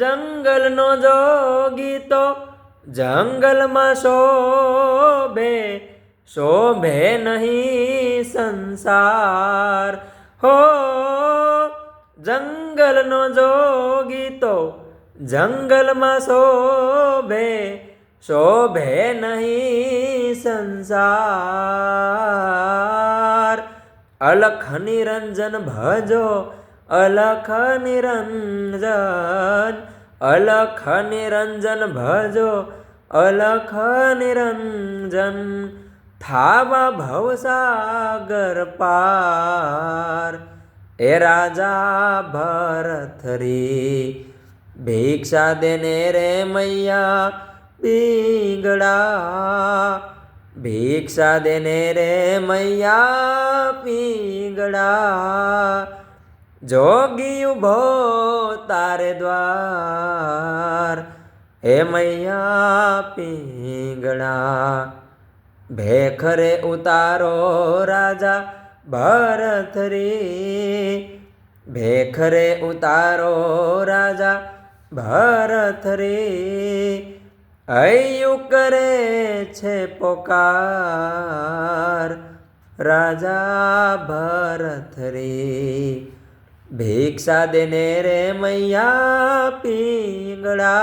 જંગલનો જોગી તો જંગલમાં શોભે, શોભે નહીં સંસાર. હો જંગલનો જોગી તો જંગલમાં શોભે, શોભે નહીં સંસાર. અલખ નિરંજન ભજો, અલખ નિરંજન, અલખ નિરંજન ભજો, અલખ નિરંજન. થાવા ભવસાગર પાર, એ રાજા ભરત રે. ભિક્ષા દેને રે મૈયા પીંગળા, ભિક્ષા દેને રે મૈયા પીંગળા. જોગી ઉભો તારે દ્વાર, હે મૈયા પીંગળા. ભેખ રે ઉતારો રાજા ભરત રે, ભેખ રે ઉતારો રાજા ભરત રે. હૈયું કરે છે પોકાર, રાજા ભરત રે. ભિક્ષા દેને રે મૈયા પીંગળા.